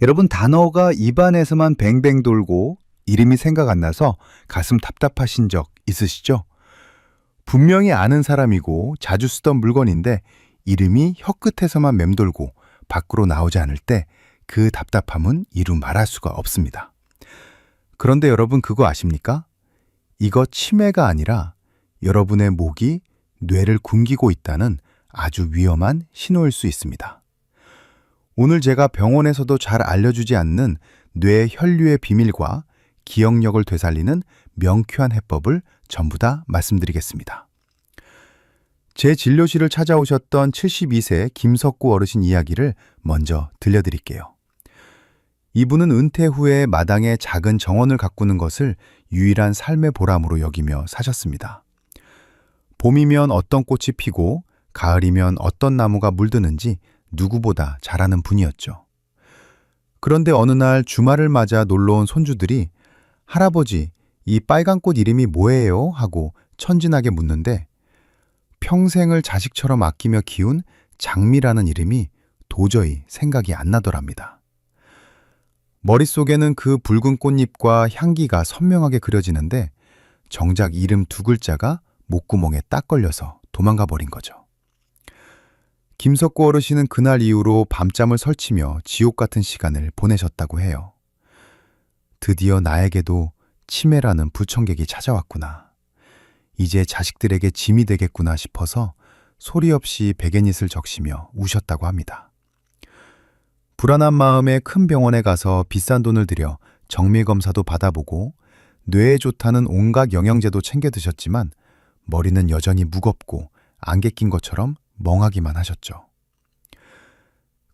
여러분, 단어가 입안에서만 뱅뱅 돌고 이름이 생각 안 나서 가슴 답답하신 적 있으시죠? 분명히 아는 사람이고 자주 쓰던 물건인데 이름이 혀끝에서만 맴돌고 밖으로 나오지 않을 때 그 답답함은 이루 말할 수가 없습니다. 그런데 여러분, 그거 아십니까? 이거 치매가 아니라 여러분의 목이 뇌를 굶기고 있다는 아주 위험한 신호일 수 있습니다. 오늘 제가 병원에서도 잘 알려주지 않는 뇌 혈류의 비밀과 기억력을 되살리는 명쾌한 해법을 전부 다 말씀드리겠습니다. 제 진료실을 찾아오셨던 72세 김석구 어르신 이야기를 먼저 들려드릴게요. 이분은 은퇴 후에 마당에 작은 정원을 가꾸는 것을 유일한 삶의 보람으로 여기며 사셨습니다. 봄이면 어떤 꽃이 피고 가을이면 어떤 나무가 물드는지 누구보다 잘 아는 분이었죠. 그런데 어느 날 주말을 맞아 놀러온 손주들이 할아버지, 이 빨간 꽃 이름이 뭐예요? 하고 천진하게 묻는데 평생을 자식처럼 아끼며 키운 장미라는 이름이 도저히 생각이 안 나더랍니다. 머릿속에는 그 붉은 꽃잎과 향기가 선명하게 그려지는데 정작 이름 두 글자가 목구멍에 딱 걸려서 도망가 버린 거죠. 김석구 어르신은 그날 이후로 밤잠을 설치며 지옥 같은 시간을 보내셨다고 해요. 드디어 나에게도 치매라는 불청객이 찾아왔구나. 이제 자식들에게 짐이 되겠구나 싶어서 소리 없이 베갯잇을 적시며 우셨다고 합니다. 불안한 마음에 큰 병원에 가서 비싼 돈을 들여 정밀검사도 받아보고 뇌에 좋다는 온갖 영양제도 챙겨 드셨지만 머리는 여전히 무겁고 안개 낀 것처럼 멍하기만 하셨죠.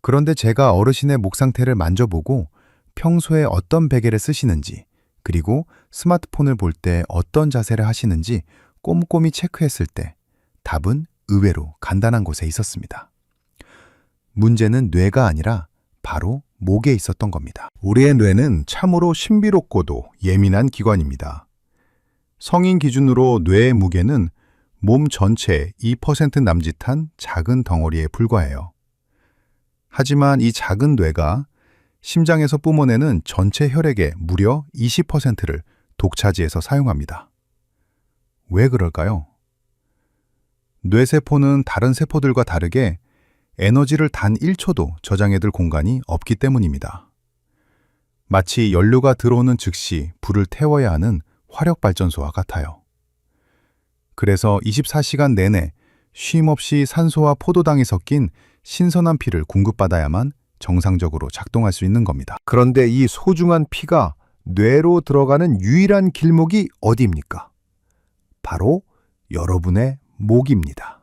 그런데 제가 어르신의 목 상태를 만져보고 평소에 어떤 베개를 쓰시는지 그리고 스마트폰을 볼 때 어떤 자세를 하시는지 꼼꼼히 체크했을 때 답은 의외로 간단한 곳에 있었습니다. 문제는 뇌가 아니라 바로 목에 있었던 겁니다. 우리의 뇌는 참으로 신비롭고도 예민한 기관입니다. 성인 기준으로 뇌의 무게는 몸 전체의 2% 남짓한 작은 덩어리에 불과해요. 하지만 이 작은 뇌가 심장에서 뿜어내는 전체 혈액의 무려 20%를 독차지해서 사용합니다. 왜 그럴까요? 뇌세포는 다른 세포들과 다르게 에너지를 단 1초도 저장해둘 공간이 없기 때문입니다. 마치 연료가 들어오는 즉시 불을 태워야 하는 화력발전소와 같아요. 그래서 24시간 내내 쉼없이 산소와 포도당이 섞인 신선한 피를 공급받아야만 정상적으로 작동할 수 있는 겁니다. 그런데 이 소중한 피가 뇌로 들어가는 유일한 길목이 어디입니까? 바로 여러분의 목입니다.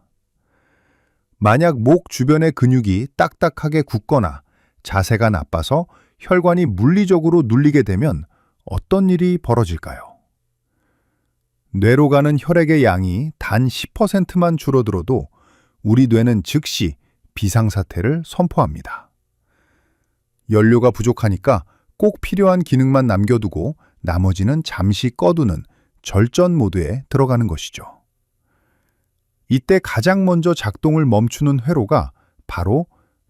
만약 목 주변의 근육이 딱딱하게 굳거나 자세가 나빠서 혈관이 물리적으로 눌리게 되면 어떤 일이 벌어질까요? 뇌로 가는 혈액의 양이 단 10%만 줄어들어도 우리 뇌는 즉시 비상사태를 선포합니다. 연료가 부족하니까 꼭 필요한 기능만 남겨두고 나머지는 잠시 꺼두는 절전 모드에 들어가는 것이죠. 이때 가장 먼저 작동을 멈추는 회로가 바로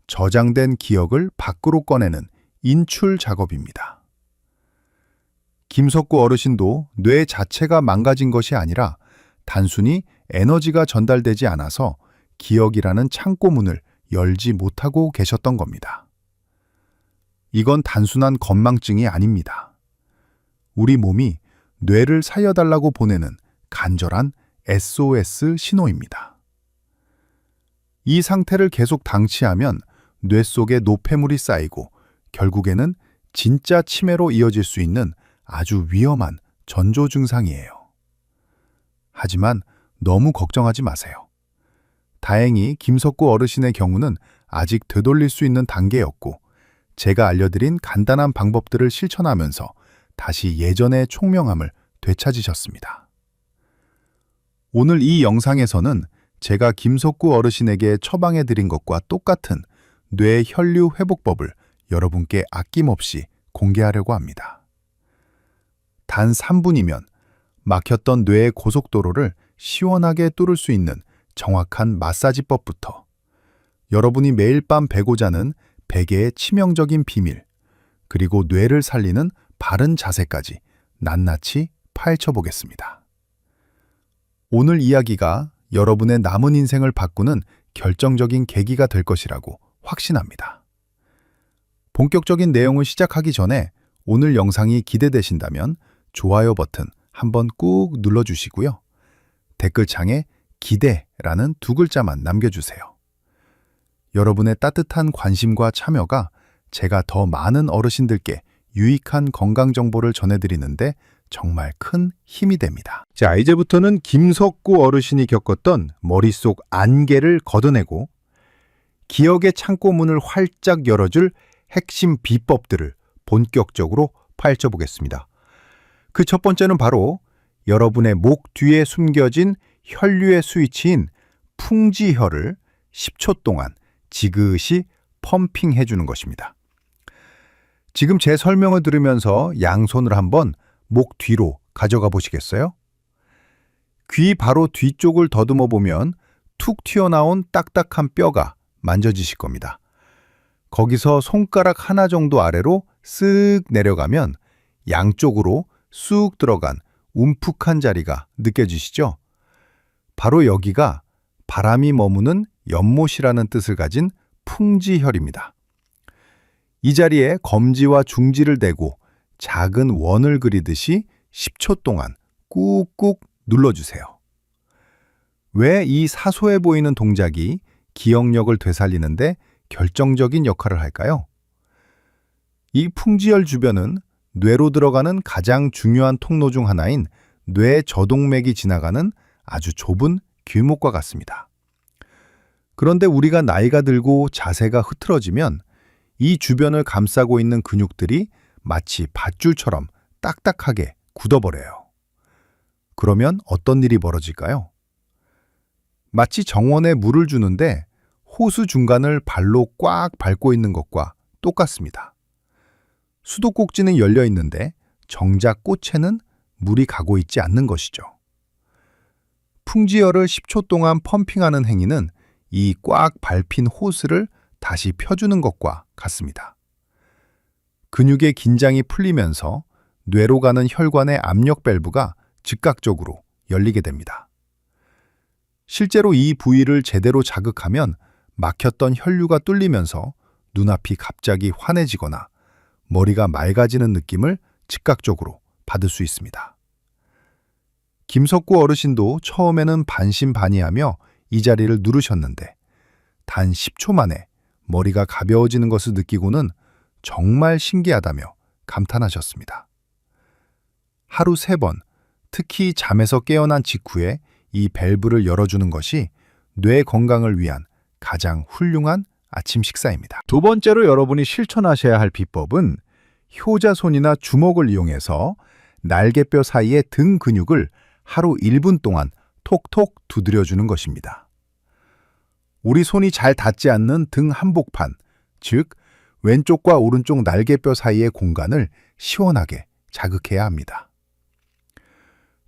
저장된 기억을 밖으로 꺼내는 인출 작업입니다. 김석구 어르신도 뇌 자체가 망가진 것이 아니라 단순히 에너지가 전달되지 않아서 기억이라는 창고문을 열지 못하고 계셨던 겁니다. 이건 단순한 건망증이 아닙니다. 우리 몸이 뇌를 살려달라고 보내는 간절한 SOS 신호입니다. 이 상태를 계속 방치하면 뇌 속에 노폐물이 쌓이고 결국에는 진짜 치매로 이어질 수 있는 아주 위험한 전조 증상이에요. 하지만 너무 걱정하지 마세요. 다행히 김석구 어르신의 경우는 아직 되돌릴 수 있는 단계였고 제가 알려드린 간단한 방법들을 실천하면서 다시 예전의 총명함을 되찾으셨습니다. 오늘 이 영상에서는 제가 김석구 어르신에게 처방해드린 것과 똑같은 뇌 혈류 회복법을 여러분께 아낌없이 공개하려고 합니다. 단 3분이면 막혔던 뇌의 고속도로를 시원하게 뚫을 수 있는 정확한 마사지법부터 여러분이 매일 밤 베고 자는 베개의 치명적인 비밀, 그리고 뇌를 살리는 바른 자세까지 낱낱이 파헤쳐 보겠습니다. 오늘 이야기가 여러분의 남은 인생을 바꾸는 결정적인 계기가 될 것이라고 확신합니다. 본격적인 내용을 시작하기 전에 오늘 영상이 기대되신다면 좋아요 버튼 한번 꾹 눌러주시고요. 댓글창에 기대라는 두 글자만 남겨주세요. 여러분의 따뜻한 관심과 참여가 제가 더 많은 어르신들께 유익한 건강 정보를 전해드리는데 정말 큰 힘이 됩니다. 자, 이제부터는 김석구 어르신이 겪었던 머릿속 안개를 걷어내고 기억의 창고문을 활짝 열어줄 핵심 비법들을 본격적으로 파헤쳐 보겠습니다. 그 첫 번째는 바로 여러분의 목 뒤에 숨겨진 혈류의 스위치인 풍지혈을 10초 동안 지그시 펌핑해 주는 것입니다. 지금 제 설명을 들으면서 양손을 한번 목 뒤로 가져가 보시겠어요? 귀 바로 뒤쪽을 더듬어 보면 툭 튀어나온 딱딱한 뼈가 만져지실 겁니다. 거기서 손가락 하나 정도 아래로 쓱 내려가면 양쪽으로 쑥 들어간 움푹한 자리가 느껴지시죠? 바로 여기가 바람이 머무는 연못이라는 뜻을 가진 풍지혈입니다. 이 자리에 검지와 중지를 대고 작은 원을 그리듯이 10초 동안 꾹꾹 눌러주세요. 왜 이 사소해 보이는 동작이 기억력을 되살리는데 결정적인 역할을 할까요? 이 풍지혈 주변은 뇌로 들어가는 가장 중요한 통로 중 하나인 뇌 저동맥이 지나가는 아주 좁은 길목과 같습니다. 그런데 우리가 나이가 들고 자세가 흐트러지면 이 주변을 감싸고 있는 근육들이 마치 밧줄처럼 딱딱하게 굳어버려요. 그러면 어떤 일이 벌어질까요? 마치 정원에 물을 주는데 호수 중간을 발로 꽉 밟고 있는 것과 똑같습니다. 수도꼭지는 열려 있는데 정작 꽃에는 물이 가고 있지 않는 것이죠. 풍지혈을 10초 동안 펌핑하는 행위는 이 꽉 밟힌 호스를 다시 펴주는 것과 같습니다. 근육의 긴장이 풀리면서 뇌로 가는 혈관의 압력 밸브가 즉각적으로 열리게 됩니다. 실제로 이 부위를 제대로 자극하면 막혔던 혈류가 뚫리면서 눈앞이 갑자기 환해지거나 머리가 맑아지는 느낌을 즉각적으로 받을 수 있습니다. 김석구 어르신도 처음에는 반신반의하며 이 자리를 누르셨는데 단 10초 만에 머리가 가벼워지는 것을 느끼고는 정말 신기하다며 감탄하셨습니다. 하루 3번, 특히 잠에서 깨어난 직후에 이 밸브를 열어주는 것이 뇌 건강을 위한 가장 훌륭한 아침 식사입니다. 두 번째로 여러분이 실천하셔야 할 비법은 효자손이나 주먹을 이용해서 날개뼈 사이의 등 근육을 하루 1분 동안 톡톡 두드려주는 것입니다. 우리 손이 잘 닿지 않는 등 한복판, 즉 왼쪽과 오른쪽 날개뼈 사이의 공간을 시원하게 자극해야 합니다.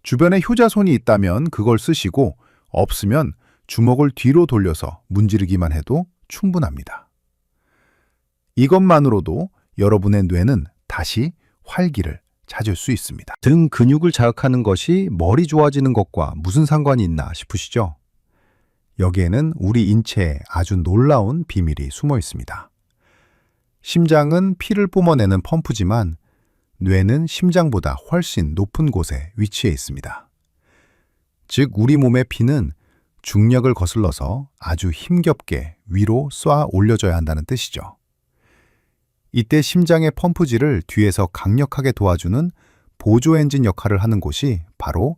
주변에 효자손이 있다면 그걸 쓰시고 없으면 주먹을 뒤로 돌려서 문지르기만 해도 충분합니다. 이것만으로도 여러분의 뇌는 다시 활기를 찾을 수 있습니다. 등 근육을 자극하는 것이 머리 좋아지는 것과 무슨 상관이 있나 싶으시죠? 여기에는 우리 인체에 아주 놀라운 비밀이 숨어 있습니다. 심장은 피를 뿜어내는 펌프지만 뇌는 심장보다 훨씬 높은 곳에 위치해 있습니다. 즉 우리 몸의 피는 중력을 거슬러서 아주 힘겹게 위로 쏘아 올려줘야 한다는 뜻이죠. 이때 심장의 펌프질을 뒤에서 강력하게 도와주는 보조 엔진 역할을 하는 곳이 바로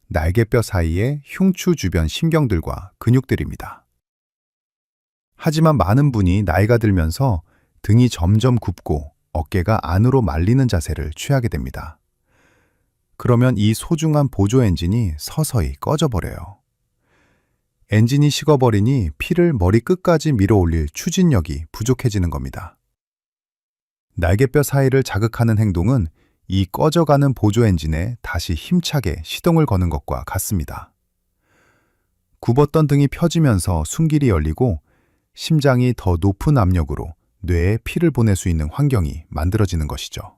날개뼈 사이의 흉추 주변 신경들과 근육들입니다. 하지만 많은 분이 나이가 들면서 등이 점점 굽고 어깨가 안으로 말리는 자세를 취하게 됩니다. 그러면 이 소중한 보조 엔진이 서서히 꺼져버려요. 엔진이 식어버리니 피를 머리 끝까지 밀어올릴 추진력이 부족해지는 겁니다. 날개뼈 사이를 자극하는 행동은 이 꺼져가는 보조 엔진에 다시 힘차게 시동을 거는 것과 같습니다. 굽었던 등이 펴지면서 숨길이 열리고 심장이 더 높은 압력으로 뇌에 피를 보낼 수 있는 환경이 만들어지는 것이죠.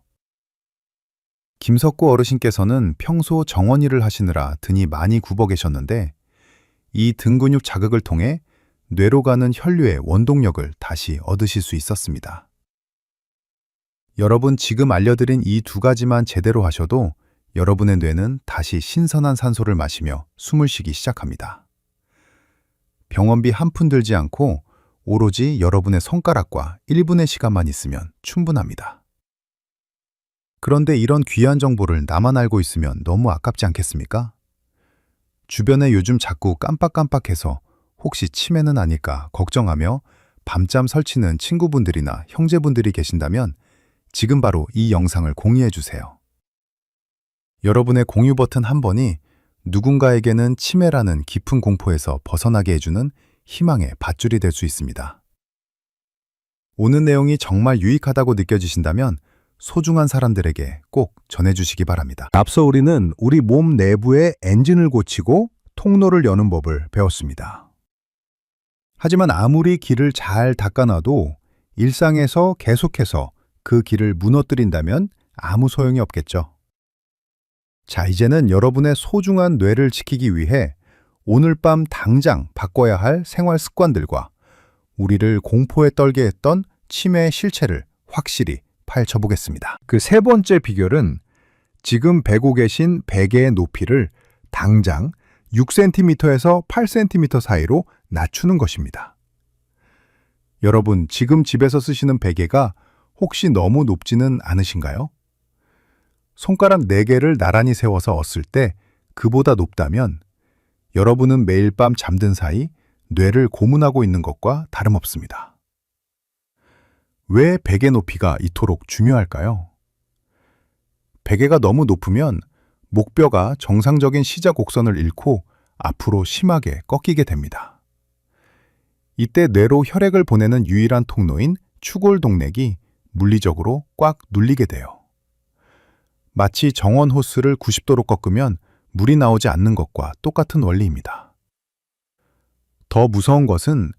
김석구 어르신께서는 평소 정원일을 하시느라 등이 많이 굽어 계셨는데 이 등 근육 자극을 통해 뇌로 가는 혈류의 원동력을 다시 얻으실 수 있었습니다. 여러분 지금 알려드린 이 두 가지만 제대로 하셔도 여러분의 뇌는 다시 신선한 산소를 마시며 숨을 쉬기 시작합니다. 병원비 한 푼 들지 않고 오로지 여러분의 손가락과 1분의 시간만 있으면 충분합니다. 그런데 이런 귀한 정보를 나만 알고 있으면 너무 아깝지 않겠습니까? 주변에 요즘 자꾸 깜빡깜빡해서 혹시 치매는 아닐까 걱정하며 밤잠 설치는 친구분들이나 형제분들이 계신다면 지금 바로 이 영상을 공유해 주세요. 여러분의 공유 버튼 한 번이 누군가에게는 치매라는 깊은 공포에서 벗어나게 해주는 희망의 밧줄이 될 수 있습니다. 오늘 내용이 정말 유익하다고 느껴지신다면 소중한 사람들에게 꼭 전해주시기 바랍니다. 앞서 우리는 우리 몸 내부의 엔진을 고치고 통로를 여는 법을 배웠습니다. 하지만 아무리 길을 잘 닦아놔도 일상에서 계속해서 그 길을 무너뜨린다면 아무 소용이 없겠죠. 자, 이제는 여러분의 소중한 뇌를 지키기 위해 오늘 밤 당장 바꿔야 할 생활 습관들과 우리를 공포에 떨게 했던 치매의 실체를 확실히 파헤쳐보겠습니다. 그 세 번째 비결은 지금 베고 계신 베개의 높이를 당장 6cm에서 8cm 사이로 낮추는 것입니다. 여러분, 지금 집에서 쓰시는 베개가 혹시 너무 높지는 않으신가요? 손가락 4개를 나란히 세워서 얹을 때 그보다 높다면 여러분은 매일 밤 잠든 사이 뇌를 고문하고 있는 것과 다름없습니다. 왜 베개 높이가 이토록 중요할까요? 베개가 너무 높으면 목뼈가 정상적인 시작 곡선을 잃고 앞으로 심하게 꺾이게 됩니다. 이때 뇌로 혈액을 보내는 유일한 통로인 추골동맥이 물리적으로 꽉 눌리게 돼요. 마치 정원 호스를 90도로 꺾으면 물이 나오지 않는 것과 똑같은 원리입니다. 더 무서운 것은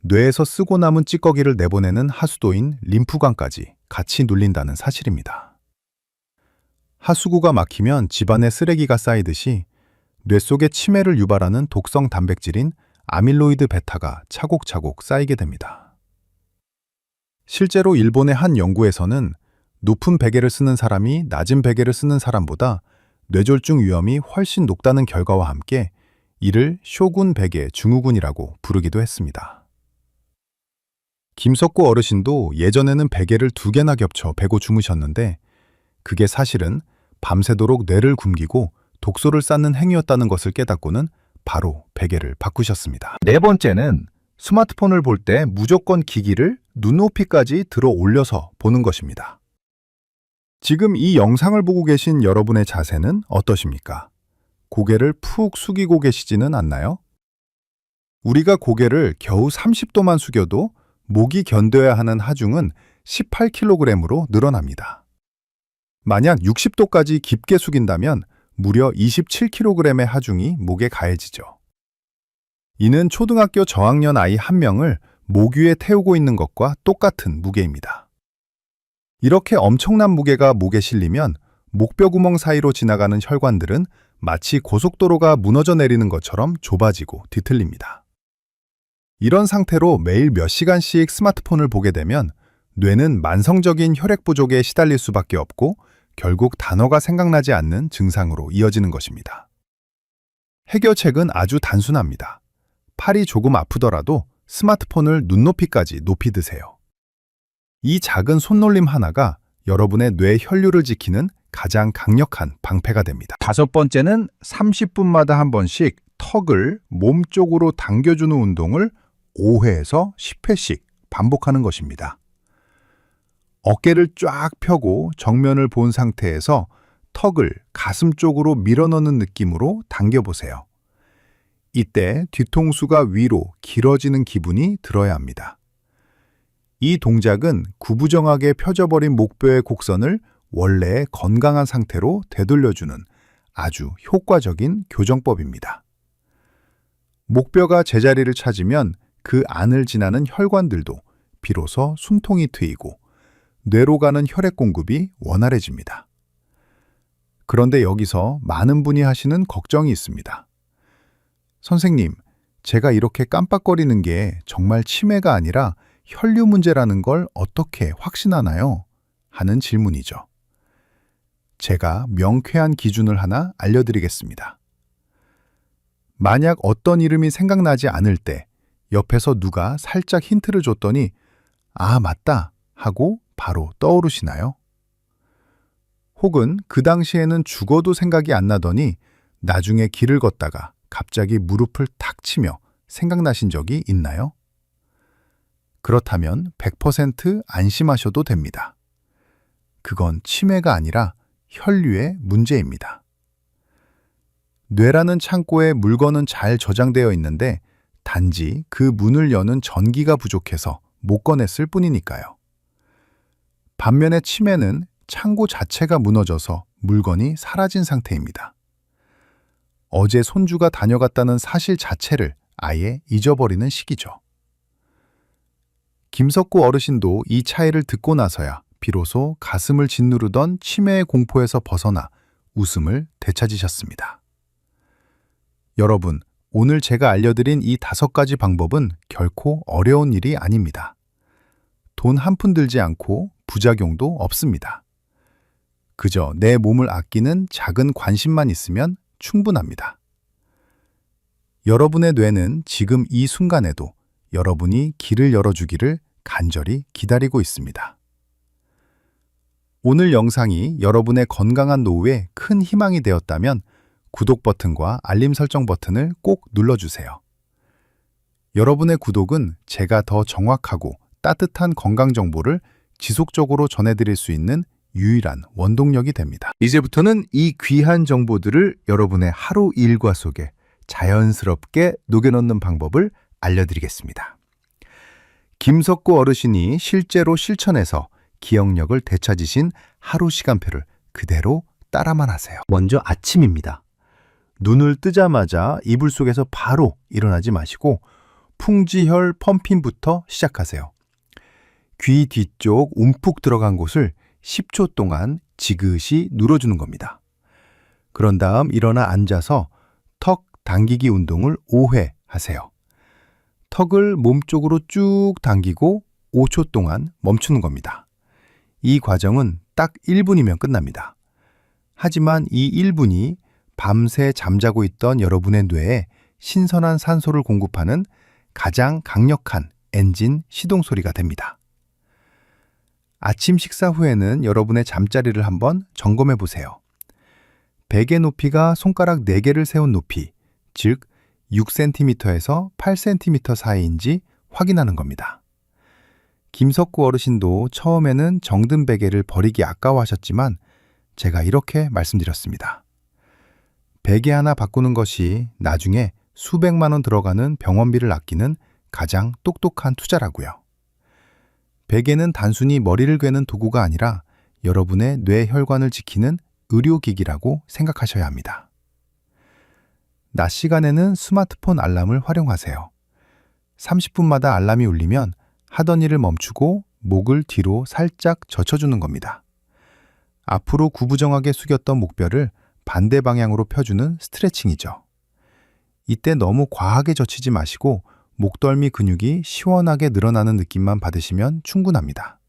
뇌에서 쓰고 남은 찌꺼기를 내보내는 하수도인 림프관까지 같이 눌린다는 사실입니다. 하수구가 막히면 집안에 쓰레기가 쌓이듯이 뇌 속에 치매를 유발하는 독성 단백질인 아밀로이드 베타가 차곡차곡 쌓이게 됩니다. 실제로 일본의 한 연구에서는 높은 베개를 쓰는 사람이 낮은 베개를 쓰는 사람보다 뇌졸중 위험이 훨씬 높다는 결과와 함께 이를 쇼군 베개 증후군이라고 부르기도 했습니다. 김석구 어르신도 예전에는 베개를 2개나 겹쳐 베고 주무셨는데 그게 사실은 밤새도록 뇌를 굶기고 독소를 쌓는 행위였다는 것을 깨닫고는 바로 베개를 바꾸셨습니다. 네 번째는 스마트폰을 볼 때 무조건 기기를 눈높이까지 들어 올려서 보는 것입니다. 지금 이 영상을 보고 계신 여러분의 자세는 어떠십니까? 고개를 푹 숙이고 계시지는 않나요? 우리가 고개를 겨우 30도만 숙여도 목이 견뎌야 하는 하중은 18kg으로 늘어납니다. 만약 60도까지 깊게 숙인다면 무려 27kg의 하중이 목에 가해지죠. 이는 초등학교 저학년 아이 한 명을 목 위에 태우고 있는 것과 똑같은 무게입니다. 이렇게 엄청난 무게가 목에 실리면 목뼈 구멍 사이로 지나가는 혈관들은 마치 고속도로가 무너져 내리는 것처럼 좁아지고 뒤틀립니다. 이런 상태로 매일 몇 시간씩 스마트폰을 보게 되면 뇌는 만성적인 혈액 부족에 시달릴 수밖에 없고 결국 단어가 생각나지 않는 증상으로 이어지는 것입니다. 해결책은 아주 단순합니다. 팔이 조금 아프더라도 스마트폰을 눈높이까지 높이 드세요. 이 작은 손놀림 하나가 여러분의 뇌 혈류를 지키는 가장 강력한 방패가 됩니다. 5번째는 30분마다 한 번씩 턱을 몸 쪽으로 당겨주는 운동을 5회에서 10회씩 반복하는 것입니다. 어깨를 쫙 펴고 정면을 본 상태에서 턱을 가슴 쪽으로 밀어넣는 느낌으로 당겨보세요. 이때 뒤통수가 위로 길어지는 기분이 들어야 합니다. 이 동작은 구부정하게 펴져버린 목뼈의 곡선을 원래의 건강한 상태로 되돌려주는 아주 효과적인 교정법입니다. 목뼈가 제자리를 찾으면 그 안을 지나는 혈관들도 비로소 숨통이 트이고 뇌로 가는 혈액 공급이 원활해집니다. 그런데 여기서 많은 분이 하시는 걱정이 있습니다. 선생님, 제가 이렇게 깜빡거리는 게 정말 치매가 아니라 혈류 문제라는 걸 어떻게 확신하나요? 하는 질문이죠. 제가 명쾌한 기준을 하나 알려드리겠습니다. 만약 어떤 이름이 생각나지 않을 때 옆에서 누가 살짝 힌트를 줬더니 아, 맞다 하고 바로 떠오르시나요? 혹은 그 당시에는 죽어도 생각이 안 나더니 나중에 길을 걷다가 갑자기 무릎을 탁 치며 생각나신 적이 있나요? 그렇다면 100% 안심하셔도 됩니다. 그건 치매가 아니라 혈류의 문제입니다. 뇌라는 창고에 물건은 잘 저장되어 있는데 단지 그 문을 여는 전기가 부족해서 못 꺼냈을 뿐이니까요. 반면에 치매는 창고 자체가 무너져서 물건이 사라진 상태입니다. 어제 손주가 다녀갔다는 사실 자체를 아예 잊어버리는 시기죠. 김석구 어르신도 이 차이를 듣고 나서야 비로소 가슴을 짓누르던 치매의 공포에서 벗어나 웃음을 되찾으셨습니다. 여러분, 오늘 제가 알려드린 이 5가지 방법은 결코 어려운 일이 아닙니다. 돈 한 푼 들지 않고 부작용도 없습니다. 그저 내 몸을 아끼는 작은 관심만 있으면 충분합니다. 여러분의 뇌는 지금 이 순간에도 여러분이 길을 열어주기를 간절히 기다리고 있습니다. 오늘 영상이 여러분의 건강한 노후에 큰 희망이 되었다면 구독 버튼과 알림 설정 버튼을 꼭 눌러주세요. 여러분의 구독은 제가 더 정확하고 따뜻한 건강 정보를 지속적으로 전해드릴 수 있는 유일한 원동력이 됩니다. 이제부터는 이 귀한 정보들을 여러분의 하루 일과 속에 자연스럽게 녹여넣는 방법을 알려드리겠습니다. 김석구 어르신이 실제로 실천해서 기억력을 되찾으신 하루 시간표를 그대로 따라만 하세요. 먼저 아침입니다. 눈을 뜨자마자 이불 속에서 바로 일어나지 마시고 풍지혈 펌핑부터 시작하세요. 귀 뒤쪽 움푹 들어간 곳을 10초 동안 지그시 눌러주는 겁니다. 그런 다음 일어나 앉아서 턱 당기기 운동을 5회 하세요. 턱을 몸쪽으로 쭉 당기고 5초 동안 멈추는 겁니다. 이 과정은 딱 1분이면 끝납니다. 하지만 이 1분이 밤새 잠자고 있던 여러분의 뇌에 신선한 산소를 공급하는 가장 강력한 엔진 시동 소리가 됩니다. 아침 식사 후에는 여러분의 잠자리를 한번 점검해 보세요. 베개 높이가 손가락 4개를 세운 높이, 즉 6cm에서 8cm 사이인지 확인하는 겁니다. 김석구 어르신도 처음에는 정든 베개를 버리기 아까워하셨지만 제가 이렇게 말씀드렸습니다. 베개 하나 바꾸는 것이 나중에 수백만 원 들어가는 병원비를 아끼는 가장 똑똑한 투자라고요. 베개는 단순히 머리를 괴는 도구가 아니라 여러분의 뇌혈관을 지키는 의료기기라고 생각하셔야 합니다. 낮 시간에는 스마트폰 알람을 활용하세요. 30분마다 알람이 울리면 하던 일을 멈추고 목을 뒤로 살짝 젖혀주는 겁니다. 앞으로 구부정하게 숙였던 목뼈를 반대 방향으로 펴주는 스트레칭이죠. 이때 너무 과하게 젖히지 마시고 목덜미 근육이 시원하게 늘어나는 느낌만 받으시면 충분합니다.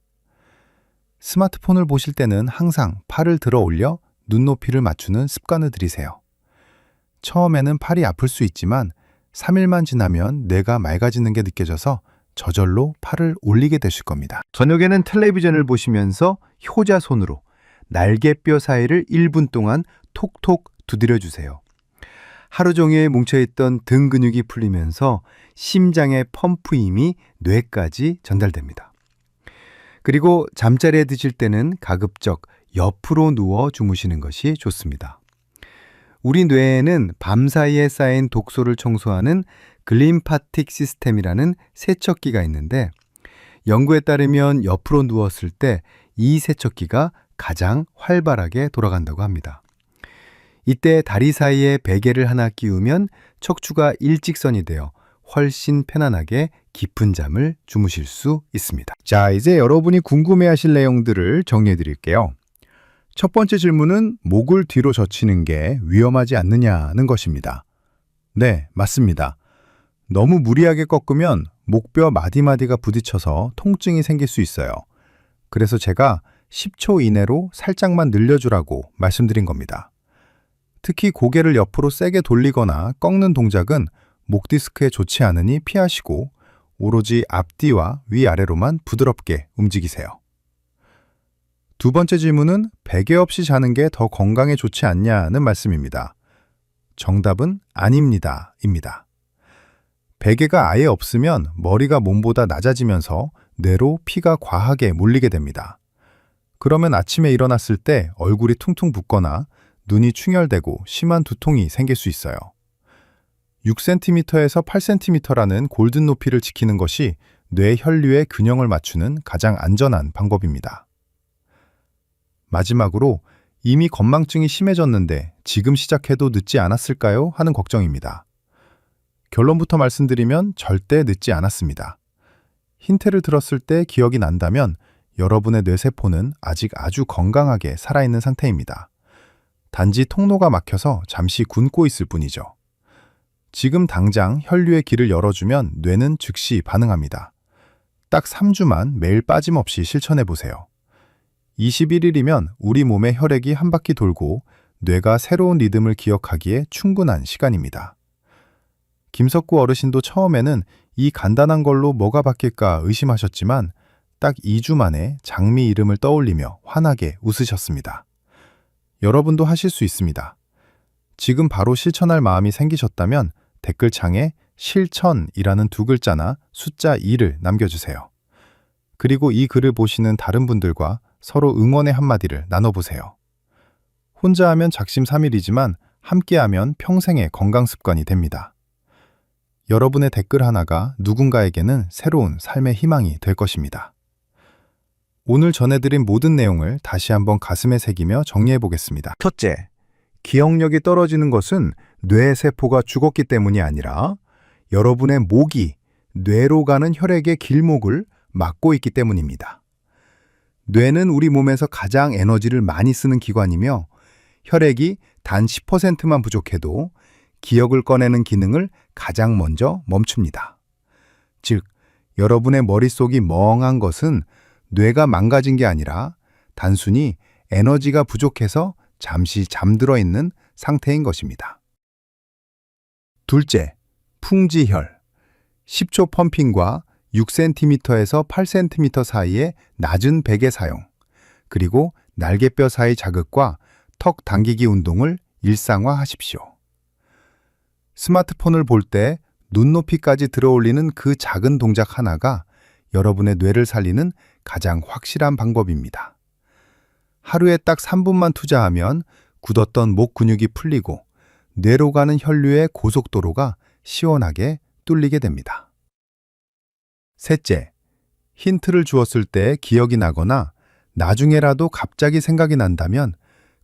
스마트폰을 보실 때는 항상 팔을 들어 올려 눈높이를 맞추는 습관을 들이세요. 처음에는 팔이 아플 수 있지만 3일만 지나면 뇌가 맑아지는 게 느껴져서 저절로 팔을 올리게 되실 겁니다. 저녁에는 텔레비전을 보시면서 효자손으로 날개뼈 사이를 1분 동안 톡톡 두드려 주세요. 하루 종일 뭉쳐있던 등 근육이 풀리면서 심장의 펌프 힘이 뇌까지 전달됩니다. 그리고 잠자리에 드실 때는 가급적 옆으로 누워 주무시는 것이 좋습니다. 우리 뇌에는 밤사이에 쌓인 독소를 청소하는 글림파틱 시스템이라는 세척기가 있는데 연구에 따르면 옆으로 누웠을 때 이 세척기가 가장 활발하게 돌아간다고 합니다. 이때 다리 사이에 베개를 하나 끼우면 척추가 일직선이 되어 훨씬 편안하게 깊은 잠을 주무실 수 있습니다. 자, 이제 여러분이 궁금해하실 내용들을 정리해 드릴게요. 첫 번째 질문은 목을 뒤로 젖히는 게 위험하지 않느냐는 것입니다. 네, 맞습니다. 너무 무리하게 꺾으면 목뼈 마디마디가 부딪혀서 통증이 생길 수 있어요. 그래서 제가 10초 이내로 살짝만 늘려주라고 말씀드린 겁니다. 특히 고개를 옆으로 세게 돌리거나 꺾는 동작은 목 디스크에 좋지 않으니 피하시고 오로지 앞뒤와 위아래로만 부드럽게 움직이세요. 두 번째 질문은 베개 없이 자는 게 더 건강에 좋지 않냐는 말씀입니다. 정답은 아닙니다. 입니다. 베개가 아예 없으면 머리가 몸보다 낮아지면서 뇌로 피가 과하게 몰리게 됩니다. 그러면 아침에 일어났을 때 얼굴이 퉁퉁 붓거나 눈이 충혈되고 심한 두통이 생길 수 있어요. 6cm에서 8cm라는 골든 높이를 지키는 것이 뇌 혈류의 균형을 맞추는 가장 안전한 방법입니다. 마지막으로 이미 건망증이 심해졌는데 지금 시작해도 늦지 않았을까요? 하는 걱정입니다. 결론부터 말씀드리면 절대 늦지 않았습니다. 힌트를 들었을 때 기억이 난다면 여러분의 뇌세포는 아직 아주 건강하게 살아있는 상태입니다. 단지 통로가 막혀서 잠시 굼고 있을 뿐이죠. 지금 당장 혈류의 길을 열어주면 뇌는 즉시 반응합니다. 딱 3주만 매일 빠짐없이 실천해 보세요. 21일이면 우리 몸의 혈액이 한 바퀴 돌고 뇌가 새로운 리듬을 기억하기에 충분한 시간입니다. 김석구 어르신도 처음에는 이 간단한 걸로 뭐가 바뀔까 의심하셨지만 딱 2주 만에 장미 이름을 떠올리며 환하게 웃으셨습니다. 여러분도 하실 수 있습니다. 지금 바로 실천할 마음이 생기셨다면 댓글창에 실천이라는 두 글자나 숫자 2를 남겨주세요. 그리고 이 글을 보시는 다른 분들과 서로 응원의 한마디를 나눠보세요. 혼자 하면 작심삼일이지만 함께하면 평생의 건강 습관이 됩니다. 여러분의 댓글 하나가 누군가에게는 새로운 삶의 희망이 될 것입니다. 오늘 전해드린 모든 내용을 다시 한번 가슴에 새기며 정리해 보겠습니다. 첫째, 기억력이 떨어지는 것은 뇌 세포가 죽었기 때문이 아니라 여러분의 목이 뇌로 가는 혈액의 길목을 막고 있기 때문입니다. 뇌는 우리 몸에서 가장 에너지를 많이 쓰는 기관이며 혈액이 단 10%만 부족해도 기억을 꺼내는 기능을 가장 먼저 멈춥니다. 즉, 여러분의 머릿속이 멍한 것은 뇌가 망가진 게 아니라 단순히 에너지가 부족해서 잠시 잠들어 있는 상태인 것입니다. 둘째, 풍지혈. 10초 펌핑과 6cm에서 8cm 사이의 낮은 베개 사용, 그리고 날개뼈 사이 자극과 턱 당기기 운동을 일상화하십시오. 스마트폰을 볼 때 눈높이까지 들어올리는 그 작은 동작 하나가 여러분의 뇌를 살리는 가장 확실한 방법입니다. 하루에 딱 3분만 투자하면 굳었던 목 근육이 풀리고 뇌로 가는 혈류의 고속도로가 시원하게 뚫리게 됩니다. 셋째, 힌트를 주었을 때 기억이 나거나 나중에라도 갑자기 생각이 난다면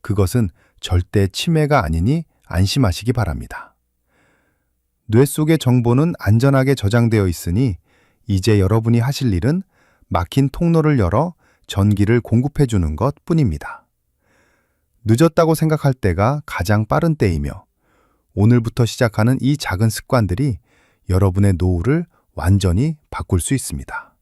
그것은 절대 치매가 아니니 안심하시기 바랍니다. 뇌 속의 정보는 안전하게 저장되어 있으니 이제 여러분이 하실 일은 막힌 통로를 열어 전기를 공급해 주는 것 뿐입니다. 늦었다고 생각할 때가 가장 빠른 때이며 오늘부터 시작하는 이 작은 습관들이 여러분의 노후를 완전히 바꿀 수 있습니다.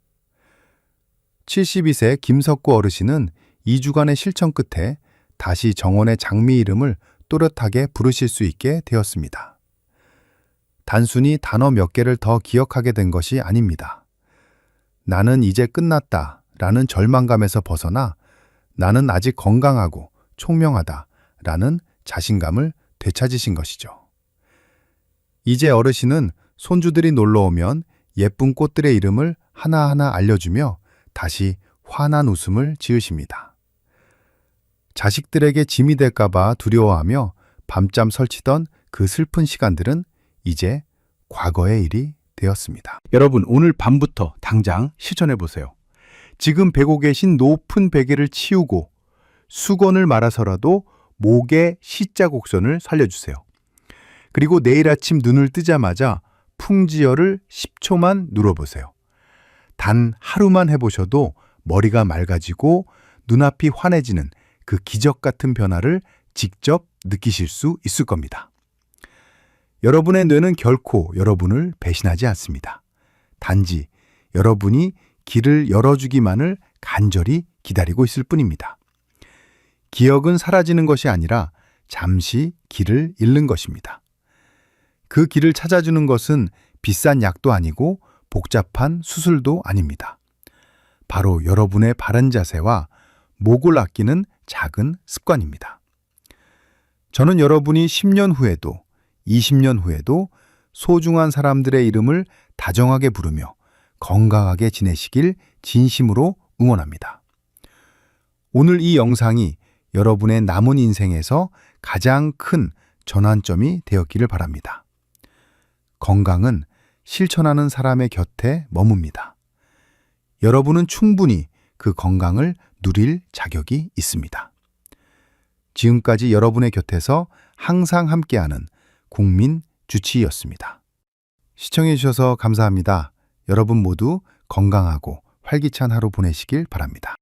72세 김석구 어르신은 2주간의 실천 끝에 다시 정원의 장미 이름을 또렷하게 부르실 수 있게 되었습니다. 단순히 단어 몇 개를 더 기억하게 된 것이 아닙니다. 나는 이제 끝났다 라는 절망감에서 벗어나 나는 아직 건강하고 총명하다 라는 자신감을 되찾으신 것이죠. 이제 어르신은 손주들이 놀러오면 예쁜 꽃들의 이름을 하나하나 알려주며 다시 환한 웃음을 지으십니다. 자식들에게 짐이 될까봐 두려워하며 밤잠 설치던 그 슬픈 시간들은 이제 과거의 일이 되었습니다. 여러분, 오늘 밤부터 당장 실천해 보세요. 지금 베고 계신 높은 베개를 치우고 수건을 말아서라도 목의 C자 곡선을 살려주세요. 그리고 내일 아침 눈을 뜨자마자 풍지열을 10초만 눌러보세요. 단 하루만 해보셔도 머리가 맑아지고 눈앞이 환해지는 그 기적 같은 변화를 직접 느끼실 수 있을 겁니다. 여러분의 뇌는 결코 여러분을 배신하지 않습니다. 단지 여러분이 길을 열어주기만을 간절히 기다리고 있을 뿐입니다. 기억은 사라지는 것이 아니라 잠시 길을 잃는 것입니다. 그 길을 찾아주는 것은 비싼 약도 아니고 복잡한 수술도 아닙니다. 바로 여러분의 바른 자세와 목을 아끼는 작은 습관입니다. 저는 여러분이 10년 후에도 20년 후에도 소중한 사람들의 이름을 다정하게 부르며 건강하게 지내시길 진심으로 응원합니다. 오늘 이 영상이 여러분의 남은 인생에서 가장 큰 전환점이 되었기를 바랍니다. 건강은 실천하는 사람의 곁에 머뭅니다. 여러분은 충분히 그 건강을 누릴 자격이 있습니다. 지금까지 여러분의 곁에서 항상 함께하는 국민 주치의였습니다. 시청해 주셔서 감사합니다. 여러분 모두 건강하고 활기찬 하루 보내시길 바랍니다.